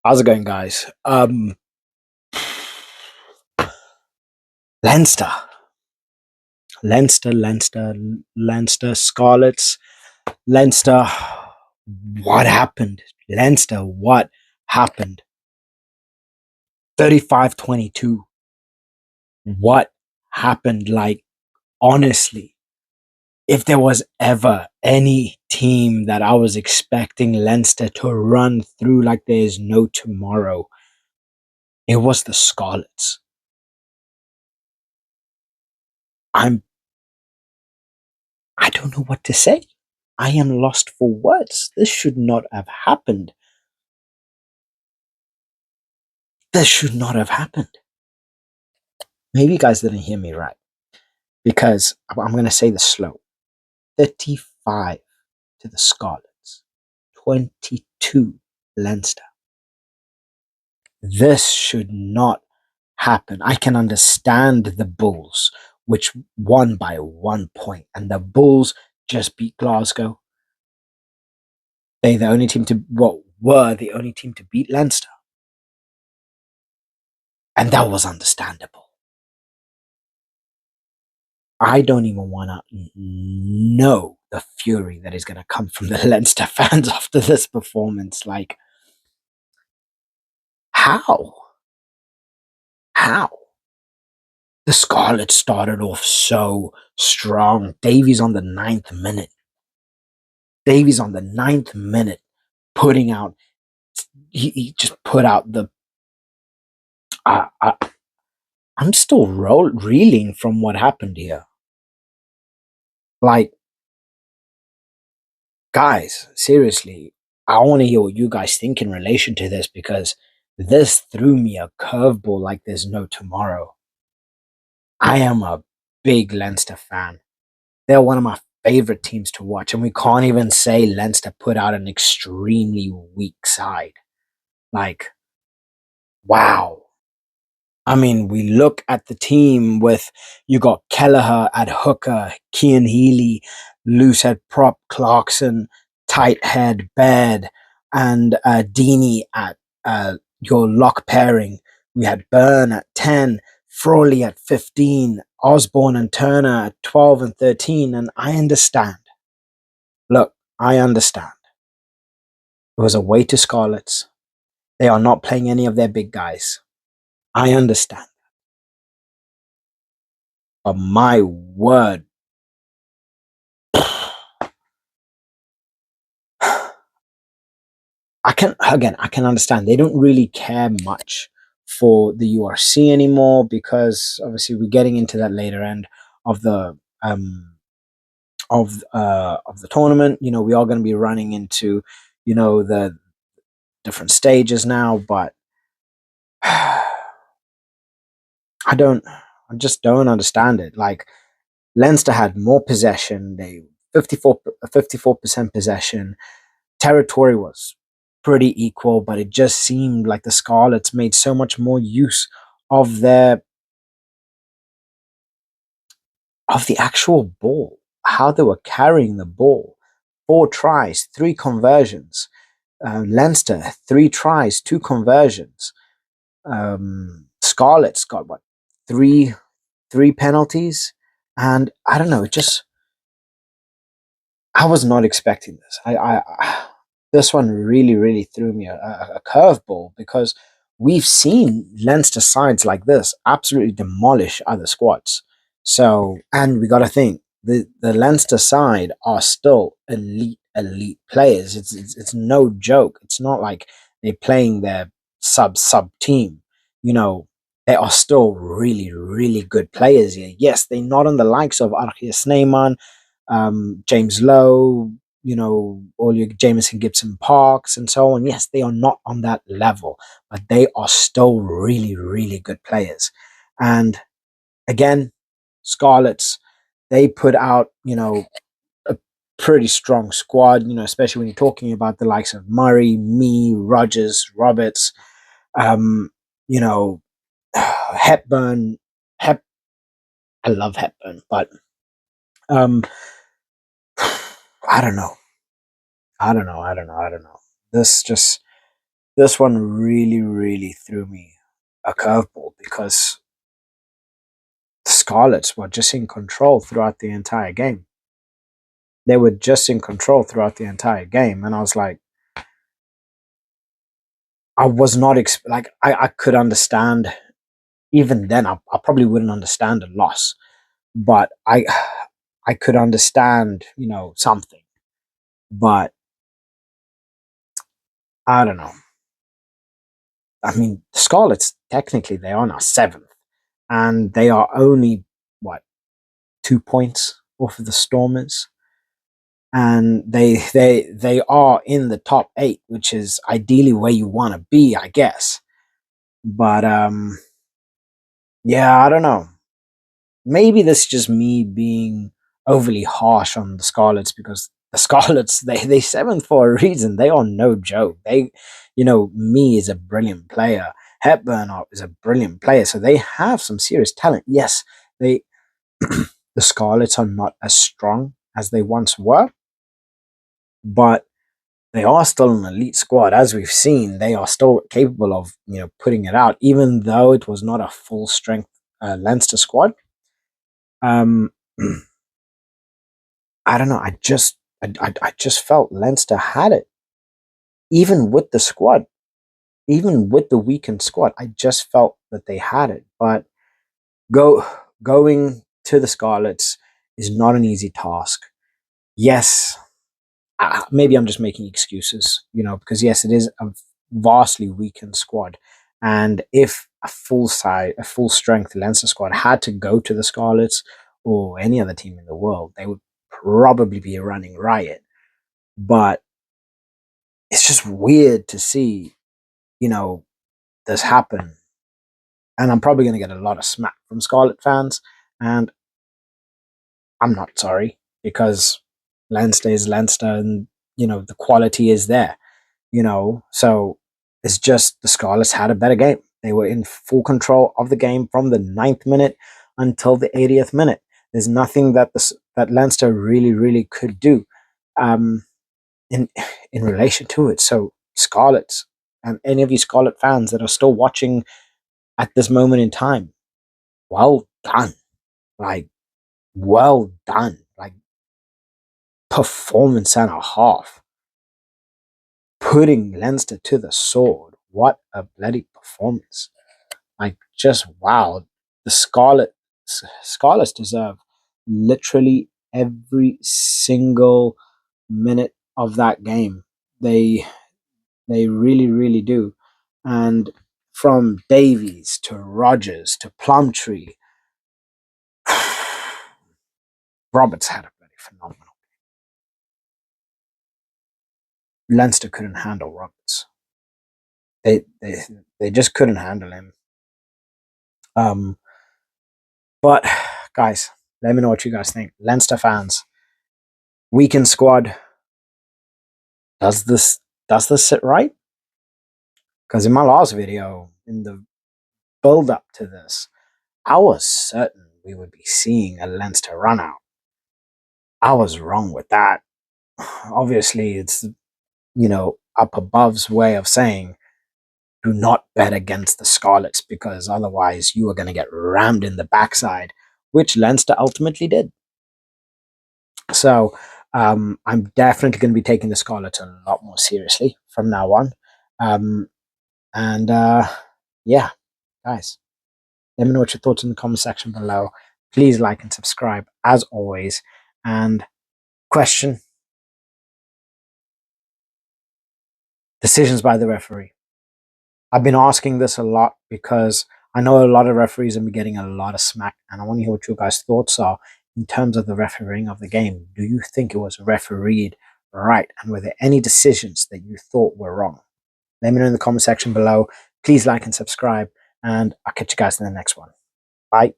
How's it going, guys? Leinster, Leinster, Scarlets, Leinster. What happened? Leinster, what happened? 35-22. What happened? Like, honestly, if there was ever any team that I was expecting Leinster to run through like there is no tomorrow, it was the Scarlets. I'm I don't know what to say. I am lost for words. This should not have happened. This should not have happened. Maybe you guys didn't hear me right because I'm going to say this slow. 35 to the Scarlets, 22 Leinster. This should not happen. I can understand the Bulls, which won by 1 point, and the Bulls just beat Glasgow. They the only team to were the only team to beat Leinster, and that was understandable. I don't even want to know the fury that is going to come from the Leinster fans after this performance. Like, how? How? The Scarlets started off so strong. Davies on the ninth minute. Davies on the ninth minute, putting out. He just put out the. Uh, uh, I'm still reeling from what happened here. Like, guys, seriously, I want to hear what you guys think in relation to this because this threw me a curveball like there's no tomorrow. I am a big Leinster fan. They're one of my favorite teams to watch, and we can't even say Leinster put out an extremely weak side. Like, wow. I mean, we look at the team with you got Kelleher at hooker, Cian Healy, loose head prop, Clarkson, tight head, Baird, and Deeney at your lock pairing. We had Byrne at 10, Frawley at 15, Osborne and Turner at 12 and 13. And I understand. Look, I understand. It was away to Scarlets. They are not playing any of their big guys. I understand. But my word, I can understand they don't really care much for the URC anymore because obviously we're getting into that later end of the of the tournament. You know, we are going to be running into the different stages now, but I just don't understand it. Like, Leinster had more possession. They 54% possession. Territory was pretty equal, but it just seemed like the Scarlets made so much more use of the actual ball, how they were carrying the ball. 4 tries, 3 conversions. Leinster, 3 tries, 2 conversions. Scarlets got what, three penalties, and I don't know. I was not expecting this. This one really threw me a curveball because we've seen Leinster sides like this absolutely demolish other squads. So, and we got to think the Leinster side are still elite players. It's no joke. It's not like they're playing their sub team. You know, they are still really good players here. Yes, they're not on the likes of Archie Snyman, James Lowe, all your Jameson Gibson Parks and so on. Yes, they are not on that level, but they are still really good players. And again, Scarlets, they put out, a pretty strong squad, especially when you're talking about the likes of Murray, me, Rogers, Roberts, um, you know, Hepburn. I love Hepburn, but um, I don't know. I don't know. This just This one really, really threw me a curveball because the Scarlets were just in control throughout the entire game. They were just in control throughout the entire game, and I was like, I was not like I could understand even then. I probably wouldn't understand a loss, but I could understand, something. But I don't know. I mean, the Scarlets technically they are now seventh, and they are only what 2 points off of the Stormers, and they are in the top eight, which is ideally where you want to be, I guess. But yeah, I don't know. Maybe this is just me being overly harsh on the Scarlets because the Scarlets they seventh for a reason. They are no joke. Me is a brilliant player. Hepburn is a brilliant player, so they have some serious talent. Yes, they the Scarlets are not as strong as they once were, but they are still an elite squad. As we've seen, they are still capable of putting it out, even though it was not a full strength Leinster squad. Um, I don't know. I just felt Leinster had it, even with the squad, even with the weakened squad. I just felt that they had it. But going to the Scarlets is not an easy task. Yes, maybe I'm just making excuses, because yes, it is a vastly weakened squad, and if a full strength Leinster squad had to go to the Scarlets or any other team in the world, they would probably be running riot. But it's just weird to see, you know, this happen. And I'm probably going to get a lot of smack from Scarlet fans. And I'm not sorry because Leinster is Leinster and, the quality is there, So it's just the Scarlets had a better game. They were in full control of the game from the 9th minute until the 80th minute. There's nothing that Leinster really, really could do. Um, in in relation to it. So Scarlets and any of you Scarlet fans that are still watching at this moment in time, well done. Like well done. Like performance and a half. Putting Leinster to the sword. What a bloody performance. Like just wow. The Scarlets deserve literally every single minute of that game. They really, really do. And from Davies to Rogers to Plumtree, Roberts had a bloody phenomenal. Leinster couldn't handle Roberts. They just couldn't handle him. Um, but guys, let me know what you guys think. Leinster fans, weekend squad. Does this sit right? Because in my last video, in the build up to this, I was certain we would be seeing a Leinster run out. I was wrong with that. Obviously, it's up above's way of saying do not bet against the Scarlets because otherwise you are going to get rammed in the backside, which Leinster ultimately did. So I'm definitely going to be taking the Scarlets a lot more seriously from now on. Um, and yeah, guys, let me know what your thoughts in the comment section below. Please like and subscribe as always. And question: decisions by the referee. I've been asking this a lot because I know a lot of referees have been getting a lot of smack, and I want to hear what your guys' thoughts are in terms of the refereeing of the game. Do you think it was refereed right, and were there any decisions that you thought were wrong? Let me know in the comment section below. Please like and subscribe, and I'll catch you guys in the next one. Bye.